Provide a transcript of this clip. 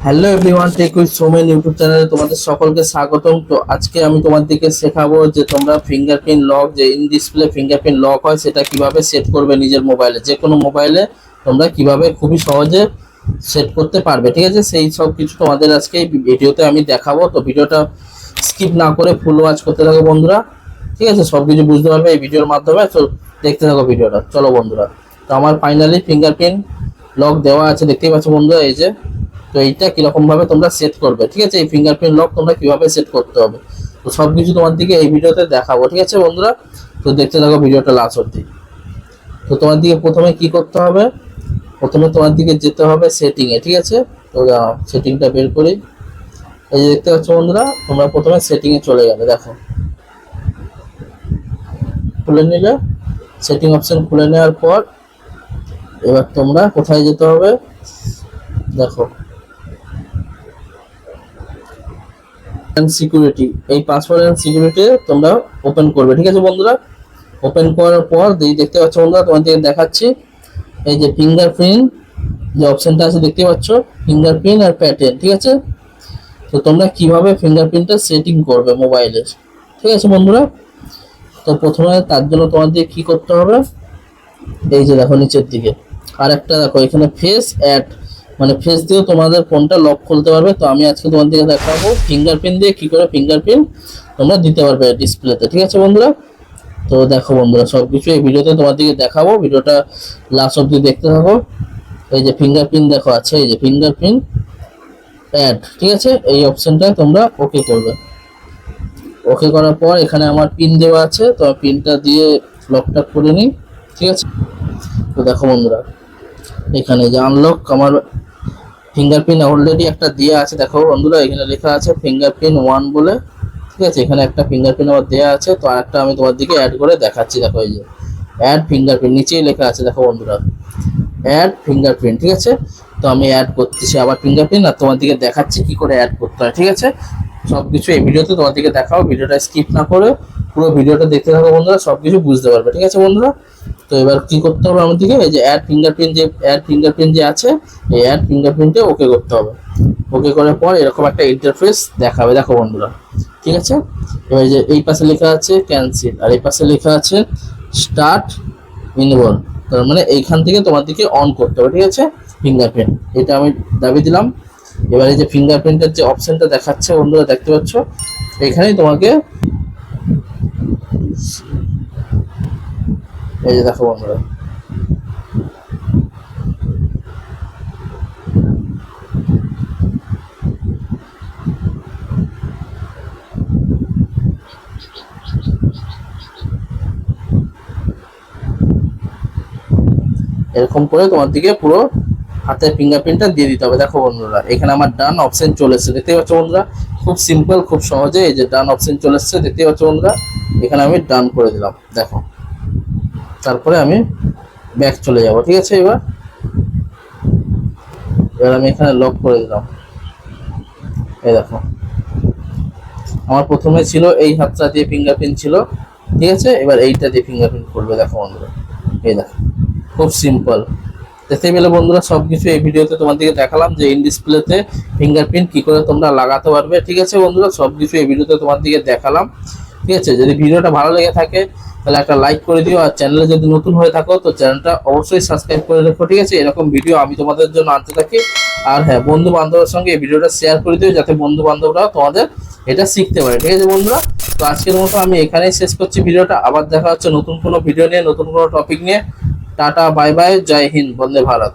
Hello everyone, tech with Somen YouTube চ্যানেলে তোমাদের সকলকে স্বাগতম। তো আজকে আমি তোমাদেরকে শেখাবো যে তোমরা ফিঙ্গারপ্রিন্ট লক, যে ইন ডিসপ্লে ফিঙ্গারপ্রিন্ট লক হয়, সেটা কিভাবে সেট করবে নিজের মোবাইলে। যে কোনো মোবাইলে তোমরা কিভাবে খুবই সহজে সেট করতে পারবে, ঠিক আছে? সেই সব কিছু তোমাদের আজকে এই ভিডিওতে আমি দেখাবো। তো ভিডিওটা স্কিপ না করে ফুল ওয়াচ করতে থাকো বন্ধুরা, ঠিক আছে? সব কিছু বুঝতে পারবে এই ভিডিওর মাধ্যমে। তো দেখতে থাকো ভিডিওটা, চলো বন্ধুরা। তো আমার ফাইনালি ফিঙ্গারপ্রিন্ট লক দেওয়া আছে, দেখতেই পাচ্ছ বন্ধুরা, এই যে। তো এইটা কিরকম ভাবে তোমরা সেট করবে, ঠিক আছে? এই ফিঙ্গারপ্রিন্ট লক তোমরা কিভাবে সেট করতে হবে, তো সবকিছু তোমার দিকে এই ভিডিওতে দেখাবো, ঠিক আছে বন্ধুরা? তো দেখতে থাকো ভিডিওটা লাস্ট অবধি। তো তোমার দিকে প্রথমে কি করতে হবে, প্রথমে তোমার দিকে যেতে হবে সেটিং এ, ঠিক আছে? তো সেটিংটা বের করি। এই যে দেখতে পাচ্ছ বন্ধুরা, তোমরা প্রথমে সেটিং এ চলে গেলে, দেখো খুলে নিলে, সেটিং অপশন খুলে নেওয়ার পর এবার তোমরা কোথায় যেতে হবে, দেখো সিকিউরিটি, এই পাসওয়ার্ড এন্ড সিকিউরিটি তোমরা ওপেন করবে, ঠিক আছে বন্ধুরা? ওপেন করার পর দেখতে পাচ্ছ বন্ধুরা, তোমাদের দেখাচ্ছি এই যে ফিঙ্গারপ্রিন্ট যে অপশনটা আছে, দেখতে পাচ্ছ ফিঙ্গারপ্রিন্ট আর প্যাটার্ন, ঠিক আছে? তো তোমরা কিভাবে ফিঙ্গারপ্রিন্টটা সেটিং করবে মোবাইলের, ঠিক আছে বন্ধুরা? তো প্রথমে তার জন্য তোমাদের কি করতে হবে, এই যে দেখো নিচের দিকে আর একটা দেখো এখানে ফেস অ্যাড, মানে ফেস দিয়েও তোমাদের ফোনটা লক খুলতে পারবে। তো আমি আজকে তোমাদেরকে দেখাবো ফিঙ্গারপ্রিন্ট দিয়ে কি করে ফিঙ্গারপ্রিন্ট তোমরা দিতে পারবে ডিসপ্লেতে, ঠিক আছে বন্ধুরা? তো দেখো বন্ধুরা, সবকিছু এই ভিডিওতে তোমাদেরকে দেখাবো, ভিডিওটা লাস্ট অবধি দেখতে থাকো। এই যে ফিঙ্গারপ্রিন্ট দেখো আছে, এই যে ফিঙ্গারপ্রিন্ট অ্যাড, ঠিক আছে? এই অপশনটা তোমরা ওকে করবে। ওকে করার পর এখানে আমার পিন দেওয়া আছে, তো পিনটা দিয়ে লকটা করে নিই, ঠিক আছে? তো দেখো বন্ধুরা, এখানে যে আনলক আমার ফিঙ্গারপ্রিন্ট অলরেডি একটা দেওয়া আছে, দেখো বন্ধুরা এখানে লেখা আছে ফিঙ্গারপ্রিন্ট 1 বলে, ঠিক আছে? এখানে একটা ফিঙ্গারপ্রিন্ট আবার দেওয়া আছে। তো আরেকটা আমি তোমার দিকে অ্যাড করে দেখাচ্ছি, দেখো এই যে অ্যাড ফিঙ্গারপ্রিন্ট, নিচেই লেখা আছে দেখো বন্ধুরা অ্যাড ফিঙ্গারপ্রিন্ট, ঠিক আছে? তো আমি অ্যাড করতেছি আবার ফিঙ্গারপ্রিন্ট, আর তোমার দিকে দেখাচ্ছি কি করে অ্যাড করতে হয়, ঠিক আছে? সবকিছু এই ভিডিওতে তোমার দিকে দেখাও, ভিডিওটা স্কিপ না করে পুরো ভিডিওটা দেখতে থাকো বন্ধুরা, সবকিছু বুঝতে পারবে, ঠিক আছে বন্ধুরা? তো এবার কি করতে হবে আমাদেরকে, এই যে অ্যাড ফিঙ্গারপ্রিন্ট যে আছে, এই অ্যাড ফিঙ্গারপ্রিন্টে ওকে করতে হবে। ওকে করার পর এরকম একটা ইন্টারফেস দেখাবে, দেখো বন্ধুরা, ঠিক আছে? এবার যে এই পাশে লেখা আছে ক্যান্সেল, আর এই পাশে লেখা আছে স্টার্ট ইনভল, তার মানে এইখান থেকে তোমার দিকে অন করতে হবে, ঠিক আছে? ফিঙ্গারপ্রিন্ট এটা আমি দাবি দিলাম। এবারে যে ফিঙ্গারপ্রিন্টের যে অপশনটা দেখাচ্ছে বন্ধুরা, দেখতে পাচ্ছ এখানেই তোমাকে, এই যে দেখো বন্ধুরা, এরকম করে তোমার দিকে পুরো হাতের ফিঙ্গারপ্রিন্টটা দিয়ে দিতে হবে। দেখো বন্ধুরা, এখানে আমার ডান অপশন চলে এসেছে, দেখতে পাচ্ছ বন্ধুরা? খুব সিম্পল, খুব সহজে এই যে ডান অপশন চলে এসেছে, দেখতে পাচ্ছ বন্ধুরা? এখানে আমি ডান করে দিলাম, দেখো। তারপরে আমি ব্যাক চলে যাব, ঠিক আছে? এবার আমি এখানে লক করে দিলাম, এই দেখো আমার প্রথমে ছিল এই হাতটা দিয়ে ফিঙ্গারপ্রিন্ট ছিল, ঠিক আছে? এবার এইটা দিয়ে ফিঙ্গারপ্রিন্ট করবে, দেখো বন্ধুরা, এই দেখো খুব সিম্পল। দেখতে পেলে বন্ধুরা, সবকিছু এই ভিডিওতে তোমাদেরকে দেখালাম যে ইন ডিসপ্লেতে ফিঙ্গারপ্রিন্ট কি করে তোমরা লাগাতে পারবে, ঠিক আছে বন্ধুরা? সবকিছু এই ভিডিওতে তোমাদেরকে দেখালাম, ঠিক আছে? যদি ভিডিওটা ভালো লেগে থাকে তাহলে একটা লাইক করে দিও, আর চ্যানেলে যদি নতুন হয়ে থাকো তো চ্যানেলটা অবশ্যই সাবস্ক্রাইব করে রেখো, ঠিক আছে? এরকম ভিডিও আমি তোমাদের জন্য আনতে থাকি। আর হ্যাঁ, বন্ধু বান্ধবের সঙ্গে এই ভিডিওটা শেয়ার করে দিও, যাতে বন্ধু বান্ধবরাও তোমাদের এটা শিখতে পারে, ঠিক আছে বন্ধুরা? তো আজকের মতো আমি এখানেই শেষ করছি ভিডিওটা। আবার দেখা হচ্ছে নতুন কোনো ভিডিও নিয়ে, নতুন কোনো টপিক নিয়ে। টাটা, বাই বাই, জয় হিন্দ, বন্দে ভারত।